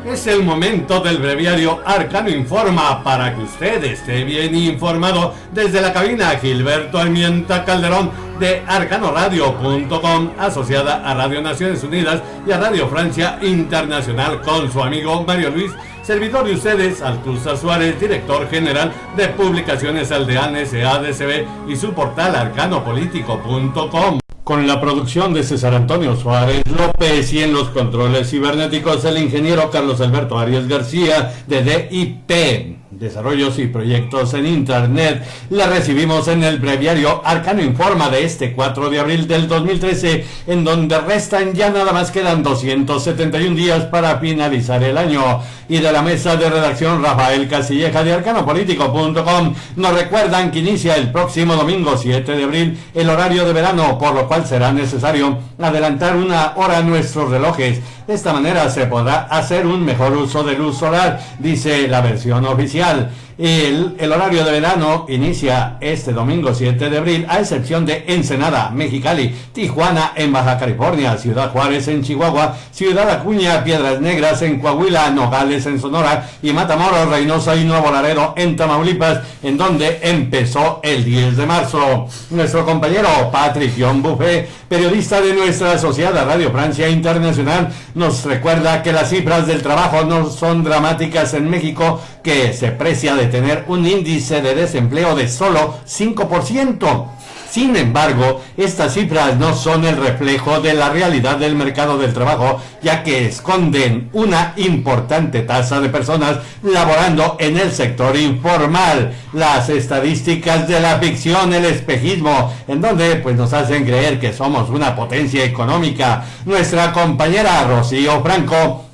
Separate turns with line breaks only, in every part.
Es el momento del breviario Arcano Informa para que usted esté bien informado desde la cabina Gilberto Almienta Calderón de arcanoradio.com, asociada a Radio Naciones Unidas y a Radio Francia Internacional, con su amigo Mario Luis, servidor de ustedes, Altuza Suárez, director general de Publicaciones Aldean SADCB y su portal arcanopolitico.com. Con la producción de César Antonio Suárez López y en los controles cibernéticos el ingeniero Carlos Alberto Arias García de DIP, Desarrollos y Proyectos en Internet. La recibimos en el breviario Arcano Informa de este 4 de abril del 2013, en donde restan ya nada más quedan 271 días para finalizar el año. Y de la mesa de redacción Rafael Castilleja de arcanopolitico.com nos recuerdan que inicia el próximo domingo 7 de abril el horario de verano, por lo cual será necesario adelantar una hora nuestros relojes. De esta manera se podrá hacer un mejor uso de luz solar, dice la versión oficial. El horario de verano inicia este domingo 7 de abril, a excepción de Ensenada, Mexicali, Tijuana en Baja California, Ciudad Juárez en Chihuahua, Ciudad Acuña, Piedras Negras en Coahuila, Nogales en Sonora y Matamoros, Reynosa y Nuevo Laredo en Tamaulipas, en donde empezó el 10 de marzo. Nuestro compañero Patrick John Buffet, periodista de nuestra asociada Radio Francia Internacional, nos recuerda que las cifras del trabajo no son dramáticas en México, que se precia de tener un índice de desempleo de solo 5%. Sin embargo, estas cifras no son el reflejo de la realidad del mercado del trabajo, ya que esconden una importante tasa de personas laborando en el sector informal. Las estadísticas de la ficción, el espejismo, en donde pues nos hacen creer que somos una potencia económica. Nuestra compañera Rocío Franco,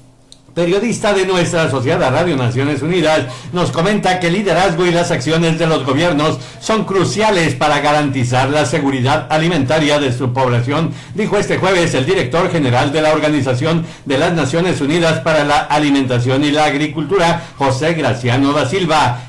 periodista de nuestra asociada Radio Naciones Unidas, nos comenta que el liderazgo y las acciones de los gobiernos son cruciales para garantizar la seguridad alimentaria de su población, dijo este jueves el director general de la Organización de las Naciones Unidas para la Alimentación y la Agricultura, José Graciano da Silva,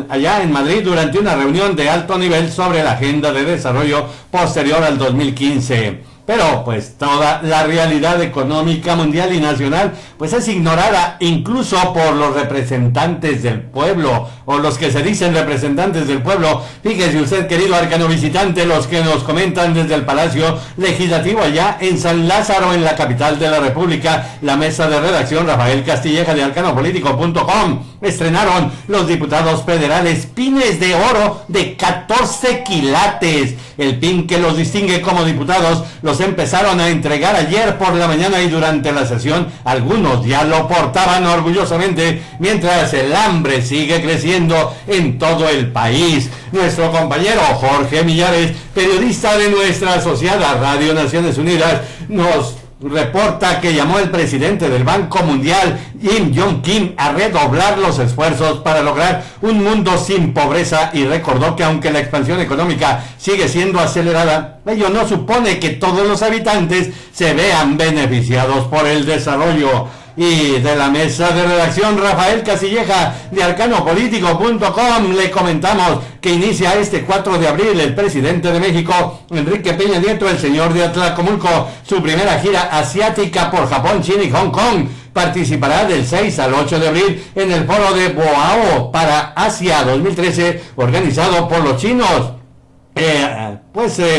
allá en Madrid, durante una reunión de alto nivel sobre la agenda de desarrollo posterior al 2015. Pero pues toda la realidad económica mundial y nacional pues es ignorada incluso por los representantes del pueblo, o los que se dicen representantes del pueblo. Fíjese usted, querido arcano visitante, los que nos comentan desde el Palacio Legislativo allá en San Lázaro, en la capital de la República, la mesa de redacción Rafael Castilleja de arcanopolitico.com. Estrenaron los diputados federales pines de oro de 14 quilates. El pin que los distingue como diputados los empezaron a entregar ayer por la mañana, y durante la sesión algunos ya lo portaban orgullosamente, mientras el hambre sigue creciendo en todo el país. Nuestro compañero Jorge Millares, periodista de nuestra asociada Radio Naciones Unidas, nos reporta que llamó el presidente del Banco Mundial, Jim Yong Kim, a redoblar los esfuerzos para lograr un mundo sin pobreza, y recordó que aunque la expansión económica sigue siendo acelerada, ello no supone que todos los habitantes se vean beneficiados por el desarrollo. Y de la mesa de redacción Rafael Castilleja de arcanopolitico.com le comentamos que inicia este 4 de abril el presidente de México, Enrique Peña Nieto, el señor de Atlacomulco, su primera gira asiática por Japón, China y Hong Kong. Participará del 6 al 8 de abril en el foro de Boao para Asia 2013, organizado por los chinos.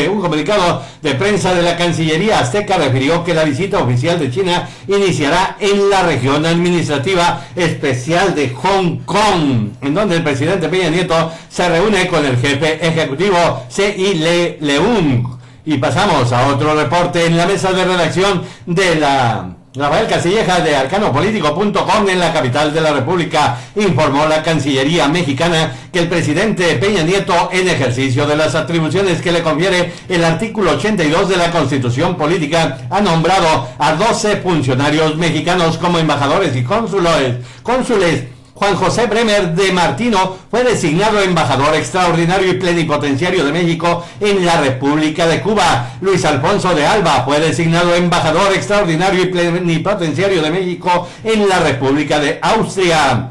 Un comunicado de prensa de la Cancillería Azteca refirió que la visita oficial de China iniciará en la región administrativa especial de Hong Kong, en donde el presidente Peña Nieto se reúne con el jefe ejecutivo C.I. Leung. Y pasamos a otro reporte en la mesa de redacción de la Rafael Castilleja de arcanopolitico.com. En la capital de la República informó la Cancillería mexicana que el presidente Peña Nieto, en ejercicio de las atribuciones que le confiere el artículo 82 de la Constitución Política, ha nombrado a 12 funcionarios mexicanos como embajadores y cónsules. Juan José Bremer de Martino fue designado embajador extraordinario y plenipotenciario de México en la República de Cuba. Luis Alfonso de Alba fue designado embajador extraordinario y plenipotenciario de México en la República de Austria.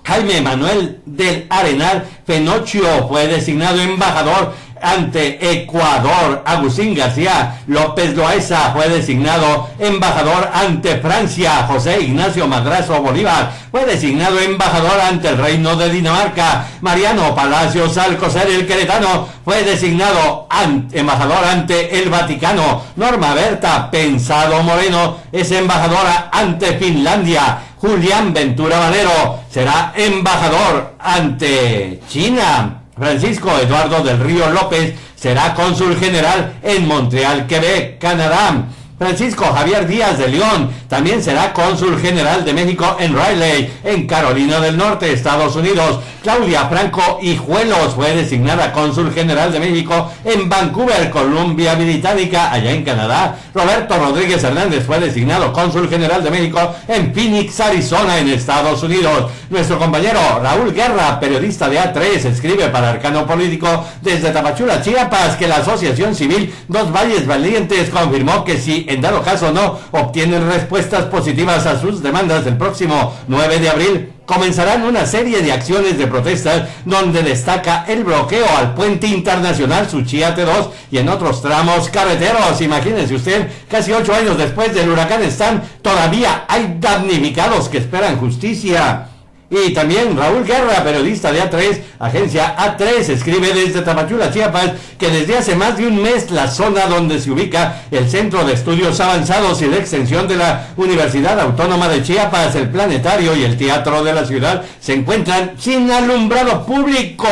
Jaime Manuel del Arenal Fenochio fue designado embajador ante Ecuador. Agustín García López Loaiza fue designado embajador ante Francia. José Ignacio Madrazo Bolívar fue designado embajador ante el Reino de Dinamarca. Mariano Palacios Alcocer, el queretano, fue designado embajador ante el Vaticano. Norma Berta Pensado Moreno es embajadora ante Finlandia. Julián Ventura Valero será embajador ante China. Francisco Eduardo del Río López será cónsul general en Montreal, Quebec, Canadá. Francisco Javier Díaz de León también será cónsul general de México en Raleigh, en Carolina del Norte, Estados Unidos. Claudia Franco Hijuelos fue designada cónsul general de México en Vancouver, Columbia Británica, allá en Canadá. Roberto Rodríguez Hernández fue designado cónsul general de México en Phoenix, Arizona, en Estados Unidos. Nuestro compañero Raúl Guerra, periodista de A3, escribe para Arcano Político desde Tapachula, Chiapas, que la Asociación Civil Dos Valles Valientes confirmó que si en dado caso no obtienen respuestas positivas a sus demandas el próximo 9 de abril, comenzarán una serie de acciones de protestas donde destaca el bloqueo al puente internacional Suchiate 2 y en otros tramos carreteros. Imagínense usted, casi 8 años después del huracán Stan, todavía hay damnificados que esperan justicia. Y también Raúl Guerra, periodista de A3, agencia A3, escribe desde Tapachula, Chiapas, que desde hace más de un mes la zona donde se ubica el Centro de Estudios Avanzados y de Extensión de la Universidad Autónoma de Chiapas, el Planetario y el Teatro de la Ciudad se encuentran sin alumbrado público.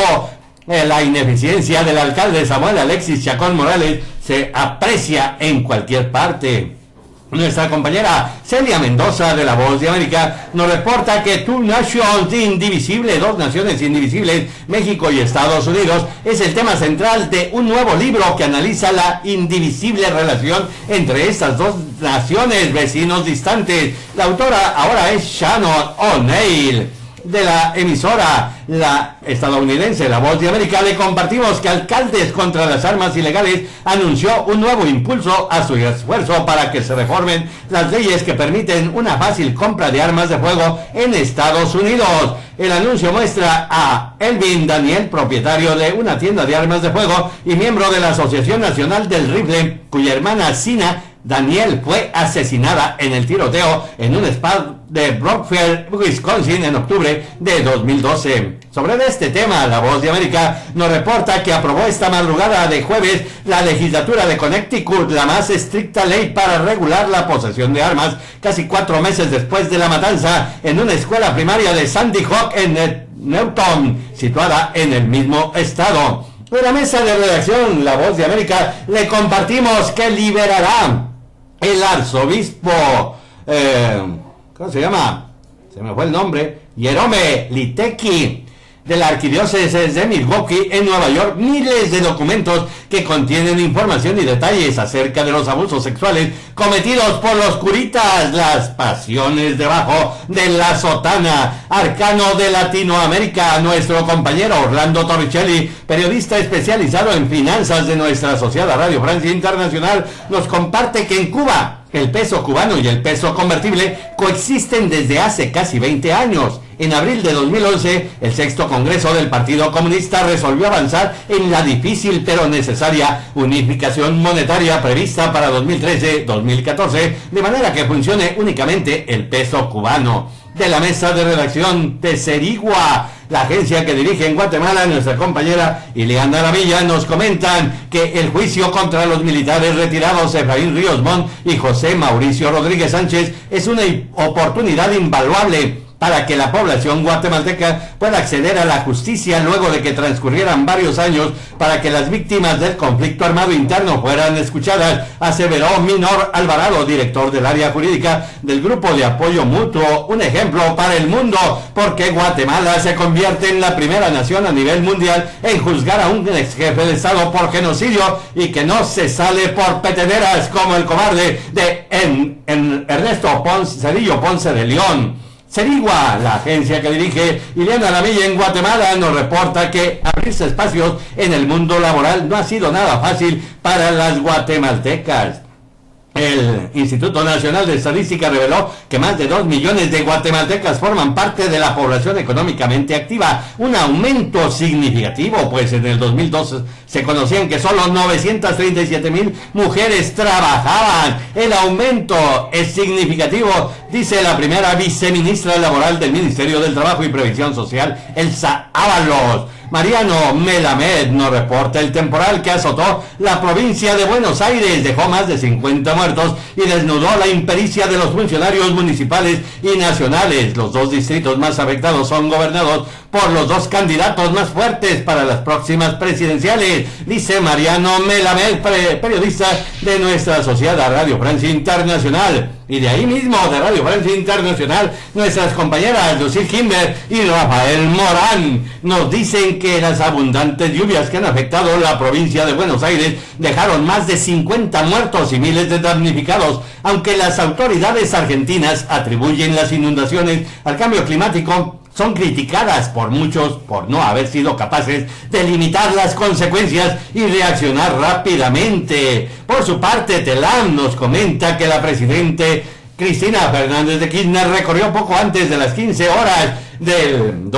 La ineficiencia del alcalde Samuel Alexis Chacón Morales se aprecia en cualquier parte. Nuestra compañera Celia Mendoza de La Voz de América nos reporta que Two Nations Indivisible, dos naciones indivisibles, México y Estados Unidos, es el tema central de un nuevo libro que analiza la indivisible relación entre estas dos naciones, vecinos distantes. La autora ahora es Shannon O'Neill. De la emisora la estadounidense La Voz de América le compartimos que Alcaldes contra las Armas Ilegales anunció un nuevo impulso a su esfuerzo para que se reformen las leyes que permiten una fácil compra de armas de fuego en Estados Unidos. El anuncio muestra a Elvin Daniel, propietario de una tienda de armas de fuego y miembro de la Asociación Nacional del Rifle, cuya hermana Sina Daniel fue asesinada en el tiroteo en un spa de Brookfield, Wisconsin, en octubre de 2012. Sobre este tema, La Voz de América nos reporta que aprobó esta madrugada de jueves la legislatura de Connecticut la más estricta ley para regular la posesión de armas, casi 4 meses después de la matanza en una escuela primaria de Sandy Hook en Newton, situada en el mismo estado. En la mesa de redacción La Voz de América le compartimos que liberará el arzobispo, ¿cómo se llama? Se me fue el nombre, Jerome Litecki, de la arquidiócesis de Milwaukee en Nueva York, miles de documentos que contienen información y detalles acerca de los abusos sexuales cometidos por los curitas, las pasiones debajo de la sotana. Arcano de Latinoamérica, nuestro compañero Orlando Torricelli, periodista especializado en finanzas de nuestra asociada Radio Francia Internacional, nos comparte que en Cuba el peso cubano y el peso convertible coexisten desde hace casi 20 años. En abril de 2011, el sexto Congreso del Partido Comunista resolvió avanzar en la difícil pero necesaria unificación monetaria prevista para 2013-2014, de manera que funcione únicamente el peso cubano. De la mesa de redacción de Serigua, la agencia que dirige en Guatemala, nuestra compañera Ileana Lavilla, nos comentan que el juicio contra los militares retirados Efraín Ríos Montt y José Mauricio Rodríguez Sánchez es una oportunidad invaluable para que la población guatemalteca pueda acceder a la justicia luego de que transcurrieran varios años para que las víctimas del conflicto armado interno fueran escuchadas, aseveró Minor Alvarado, director del área jurídica del Grupo de Apoyo Mutuo. Un ejemplo para el mundo, porque Guatemala se convierte en la primera nación a nivel mundial en juzgar a un ex jefe de Estado por genocidio y que no se sale por peteneras como el cobarde de Ernesto Cedillo Ponce de León. Serigua, la agencia que dirige Ileana Lavilla en Guatemala, nos reporta que abrirse espacios en el mundo laboral no ha sido nada fácil para las guatemaltecas. El Instituto Nacional de Estadística reveló que más de 2 millones de guatemaltecas forman parte de la población económicamente activa, un aumento significativo, pues en el 2012 se conocían que solo 937,000 mujeres trabajaban. El aumento es significativo, dice la primera viceministra laboral del Ministerio del Trabajo y Previsión Social, Elsa Ábalos. Mariano Melamed nos reporta: el temporal que azotó la provincia de Buenos Aires dejó más de 50 muertos y desnudó la impericia de los funcionarios municipales y nacionales. Los dos distritos más afectados son gobernados por los dos candidatos más fuertes para las próximas presidenciales, dice Mariano Melamed, periodista de nuestra asociada Radio Francia Internacional. Y de ahí mismo, de Radio Francia Internacional, nuestras compañeras Lucille Kimber y Rafael Morán nos dicen que las abundantes lluvias que han afectado la provincia de Buenos Aires dejaron más de 50 muertos y miles de damnificados. Aunque las autoridades argentinas atribuyen las inundaciones al cambio climático, son criticadas por muchos por no haber sido capaces de limitar las consecuencias y reaccionar rápidamente. Por su parte, Telam nos comenta que la presidente Cristina Fernández de Kirchner recorrió poco antes de las 15 horas del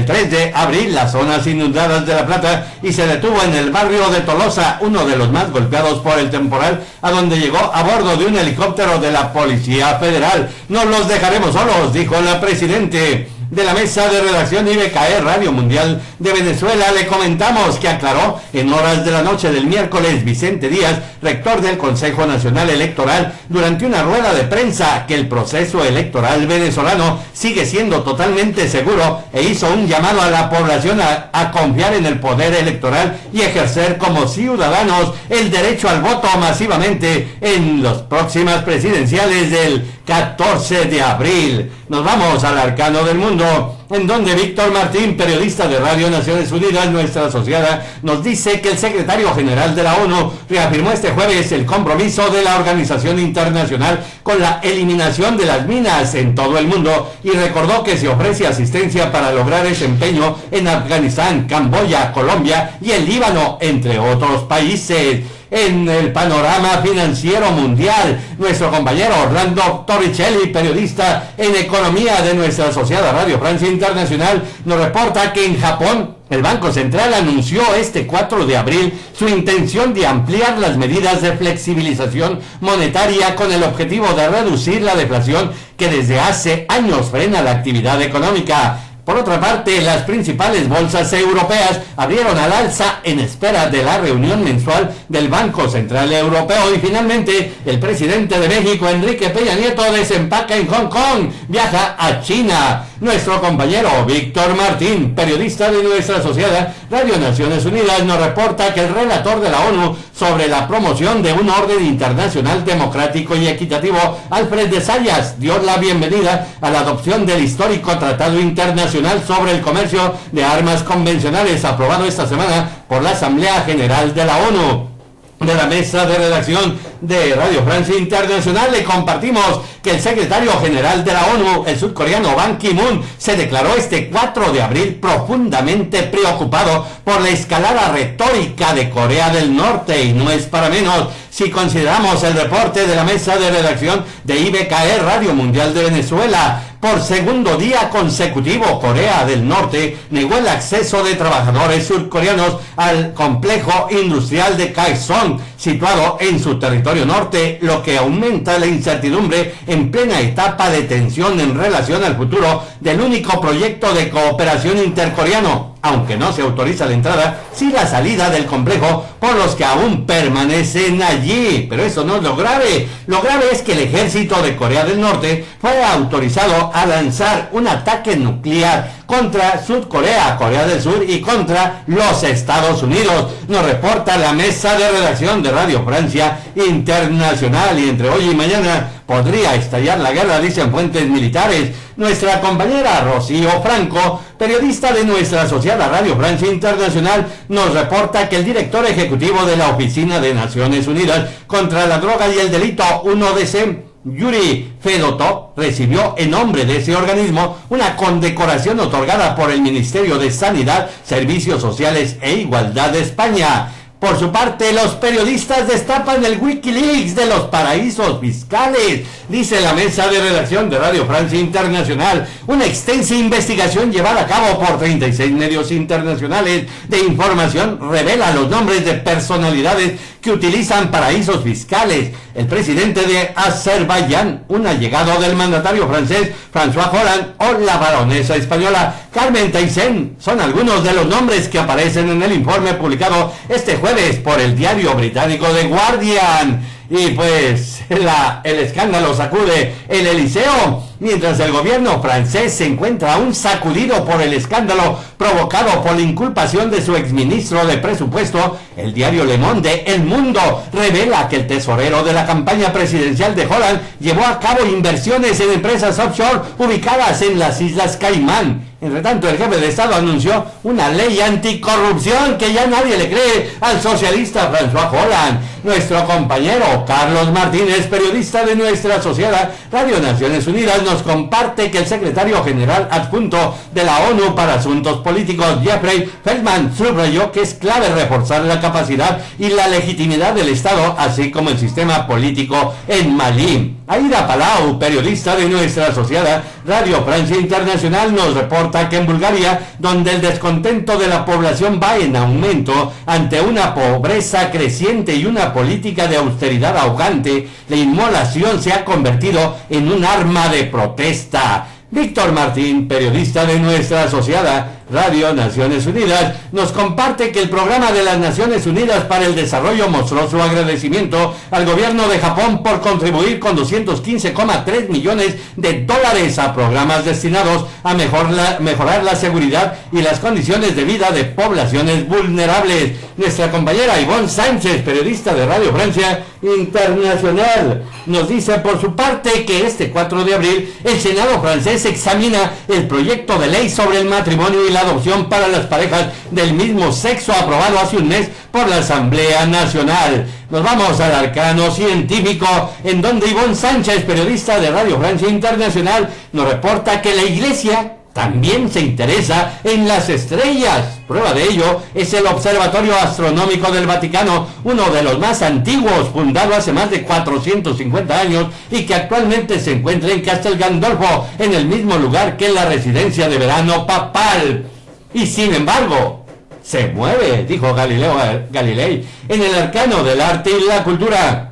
3 de abril las zonas inundadas de La Plata y se detuvo en el barrio de Tolosa, uno de los más golpeados por el temporal, a donde llegó a bordo de un helicóptero de la Policía Federal. No los dejaremos solos, dijo la presidente. De la mesa de redacción IBKE Radio Mundial de Venezuela le comentamos que aclaró en horas de la noche del miércoles Vicente Díaz, rector del Consejo Nacional Electoral, durante una rueda de prensa, que el proceso electoral venezolano sigue siendo totalmente seguro, e hizo un llamado a la población a confiar en el poder electoral y ejercer como ciudadanos el derecho al voto masivamente en las próximas presidenciales del 14 de abril. Nos vamos al arcano del mundo, en donde Víctor Martín, periodista de Radio Naciones Unidas, nuestra asociada, nos dice que el secretario general de la ONU reafirmó este jueves el compromiso de la organización internacional con la eliminación de las minas en todo el mundo y recordó que se ofrece asistencia para lograr ese empeño en Afganistán, Camboya, Colombia y el Líbano, entre otros países. En el panorama financiero mundial, nuestro compañero Orlando Torricelli, periodista en economía de nuestra asociada Radio Francia Internacional, nos reporta que en Japón el Banco Central anunció este 4 de abril su intención de ampliar las medidas de flexibilización monetaria con el objetivo de reducir la deflación que desde hace años frena la actividad económica. Por otra parte, las principales bolsas europeas abrieron al alza en espera de la reunión mensual del Banco Central Europeo. Y finalmente, el presidente de México, Enrique Peña Nieto, desempaca en Hong Kong, viaja a China. Nuestro compañero Víctor Martín, periodista de nuestra asociada Radio Naciones Unidas, nos reporta que el relator de la ONU sobre la promoción de un orden internacional democrático y equitativo, Alfred de Zayas, dio la bienvenida a la adopción del histórico Tratado Internacional sobre el Comercio de Armas Convencionales, aprobado esta semana por la Asamblea General de la ONU. De la mesa de redacción de Radio Francia Internacional le compartimos que el secretario general de la ONU, el surcoreano Ban Ki-moon, se declaró este 4 de abril profundamente preocupado por la escalada retórica de Corea del Norte, y no es para menos si consideramos el reporte de la mesa de redacción de IBKE Radio Mundial de Venezuela. Por segundo día consecutivo, Corea del Norte negó el acceso de trabajadores surcoreanos al complejo industrial de Kaesong, situado en su territorio norte, lo que aumenta la incertidumbre en plena etapa de tensión en relación al futuro del único proyecto de cooperación intercoreano, aunque no se autoriza la entrada, sí la salida del complejo por los que aún permanecen allí. Pero eso no es lo grave. Lo grave es que el ejército de Corea del Norte fue autorizado a lanzar un ataque nuclear contra Sudcorea, Corea del Sur y contra los Estados Unidos. Nos reporta la mesa de redacción de Radio Francia Internacional, y entre hoy y mañana podría estallar la guerra, dicen fuentes militares. Nuestra compañera Rocío Franco, periodista de nuestra asociada Radio Francia Internacional, nos reporta que el director ejecutivo de la Oficina de Naciones Unidas contra la Droga y el Delito, 1DC, Yuri Fedotov, recibió en nombre de ese organismo una condecoración otorgada por el Ministerio de Sanidad, Servicios Sociales e Igualdad de España. Por su parte, los periodistas destapan el Wikileaks de los paraísos fiscales, dice la mesa de redacción de Radio Francia Internacional. Una extensa investigación llevada a cabo por 36 medios internacionales de información revela los nombres de personalidades que utilizan paraísos fiscales. El presidente de Azerbaiyán, un allegado del mandatario francés François Hollande, o la baronesa española Carmen Thyssen son algunos de los nombres que aparecen en el informe publicado este jueves por el diario británico The Guardian. Y pues el escándalo sacude el Eliseo, mientras el gobierno francés se encuentra aún sacudido por el escándalo provocado por la inculpación de su exministro de presupuesto. El diario Le Monde, El Mundo, revela que el tesorero de la campaña presidencial de Hollande llevó a cabo inversiones en empresas offshore ubicadas en las Islas Caimán. Entre tanto, el jefe de Estado anunció una ley anticorrupción que ya nadie le cree al socialista François Hollande. Nuestro compañero Carlos Martínez, periodista de nuestra sociedad Radio Naciones Unidas, nos comparte que el secretario general adjunto de la ONU para Asuntos Políticos, Jeffrey Feltman, subrayó que es clave reforzar la capacidad y la legitimidad del Estado, así como el sistema político en Malí. Aida Palau, periodista de nuestra sociedad Radio Francia Internacional, nos reporta que en Bulgaria, donde el descontento de la población va en aumento ante una pobreza creciente y una política de austeridad ahogante, la inmolación se ha convertido en un arma de protesta. Víctor Martín, periodista de nuestra sociedad Radio Naciones Unidas, nos comparte que el programa de las Naciones Unidas para el Desarrollo mostró su agradecimiento al gobierno de Japón por contribuir con 215,3 millones de dólares a programas destinados a mejorar la seguridad y las condiciones de vida de poblaciones vulnerables. Nuestra compañera Ivonne Sánchez, periodista de Radio Francia Internacional, nos dice por su parte que este 4 de abril el Senado francés examina el proyecto de ley sobre el matrimonio y la adopción para las parejas del mismo sexo aprobado hace un mes por la Asamblea Nacional. Nos vamos al arcano científico, en donde Ivonne Sánchez, periodista de Radio Francia Internacional, nos reporta que la Iglesia también se interesa en las estrellas. Prueba de ello es el Observatorio Astronómico del Vaticano, uno de los más antiguos, fundado hace más de 450 años y que actualmente se encuentra en Castel Gandolfo, en el mismo lugar que la residencia de verano papal. Y sin embargo, se mueve, dijo Galileo Galilei, en el arcano del arte y la cultura.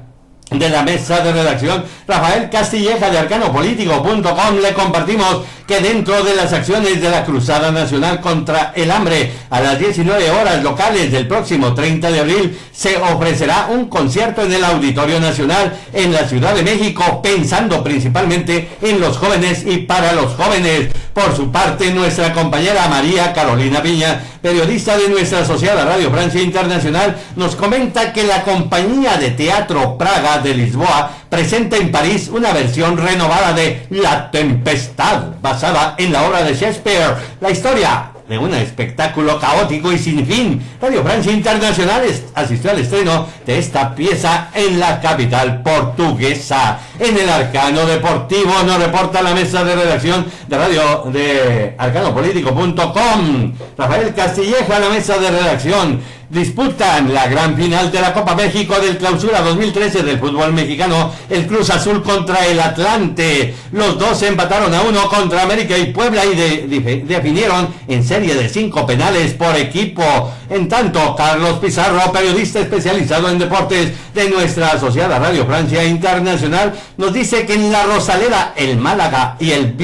De la mesa de redacción, Rafael Castilleja de arcanopolitico.com, le compartimos que dentro de las acciones de la Cruzada Nacional contra el Hambre, a las 19 horas locales del próximo 30 de abril, se ofrecerá un concierto en el Auditorio Nacional en la Ciudad de México, pensando principalmente en los jóvenes y para los jóvenes. Por su parte, nuestra compañera María Carolina Piña, periodista de nuestra asociada Radio Francia Internacional, nos comenta que la compañía de teatro Praga de Lisboa presenta en París una versión renovada de La Tempestad, basada en la obra de Shakespeare. La historia de un espectáculo caótico y sin fin. Radio Francia Internacional asistió al estreno de esta pieza en la capital portuguesa. En el arcano deportivo nos reporta la mesa de redacción de radio de arcanopolitico.com. Rafael Castilleja, la mesa de redacción. Disputan la gran final de la Copa México del Clausura 2013 del fútbol mexicano, el Cruz Azul contra el Atlante. Los dos empataron a 1 contra América y Puebla y definieron en serie de 5 penales por equipo. En tanto, Carlos Pizarro, periodista especializado en deportes de nuestra asociada Radio Francia Internacional, nos dice que en la Rosaleda, el Málaga y el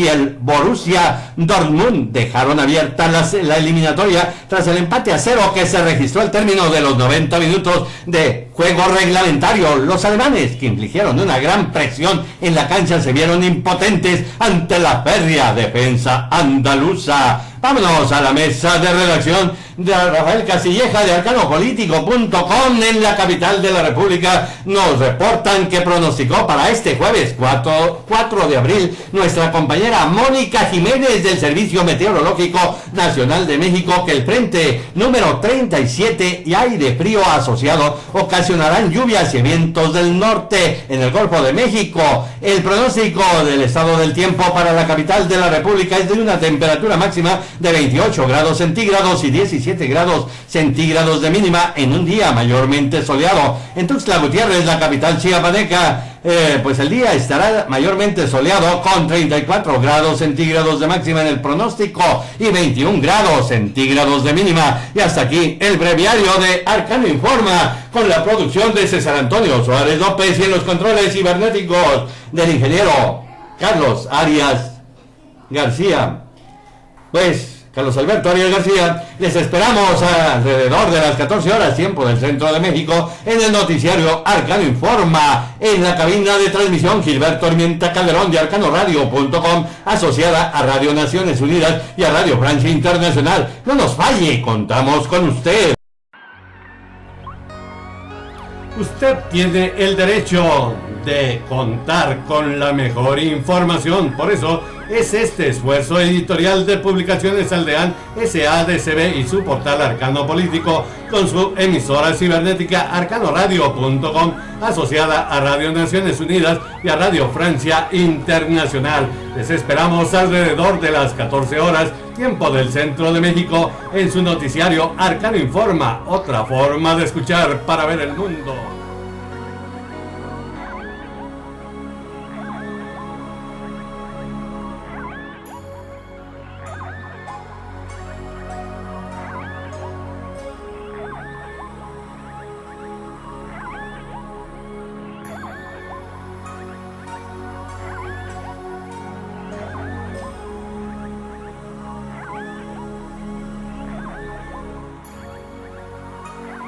Borussia Dortmund dejaron abierta la eliminatoria tras el empate a 0 que se registró al término de los 90 minutos de juego reglamentario. Los alemanes, que infligieron una gran presión en la cancha, se vieron impotentes ante la férrea defensa andaluza. Vámonos a la mesa de redacción de Rafael Castilleja de arcanopolitico.com. En la capital de la República nos reportan que pronosticó para este jueves 4 de abril nuestra compañera Mónica Jiménez del Servicio Meteorológico Nacional de México que el frente número 37 y aire frío asociado ocasionarán lluvias y vientos del norte en el Golfo de México. El pronóstico del estado del tiempo para la capital de la República es de una temperatura máxima de 28 grados centígrados y 17 27 grados centígrados de mínima en un día mayormente soleado. En Tuxtla Gutiérrez, la capital chiapaneca, pues el día estará mayormente soleado con 34 grados centígrados de máxima en el pronóstico y 21 grados centígrados de mínima. Y hasta aquí el breviario de Arcano Informa, con la producción de César Antonio Suárez López y en los controles cibernéticos del ingeniero Carlos Arias García. Pues Carlos Alberto Arias García, les esperamos alrededor de las 14 horas, tiempo del Centro de México, en el noticiario Arcano Informa, en la cabina de transmisión Gilberto Armienta Calderón de arcanoradio.com, asociada a Radio Naciones Unidas y a Radio Francia Internacional. No nos falle, contamos con usted. Usted tiene el derecho de contar con la mejor información, por eso es este esfuerzo editorial de Publicaciones Aldeán SADCB y su portal Arcano Político, con su emisora cibernética arcanoradio.com, asociada a Radio Naciones Unidas y a Radio Francia Internacional. Les esperamos alrededor de las 14 horas, tiempo del Centro de México, en su noticiario Arcano Informa, otra forma de escuchar para ver el mundo.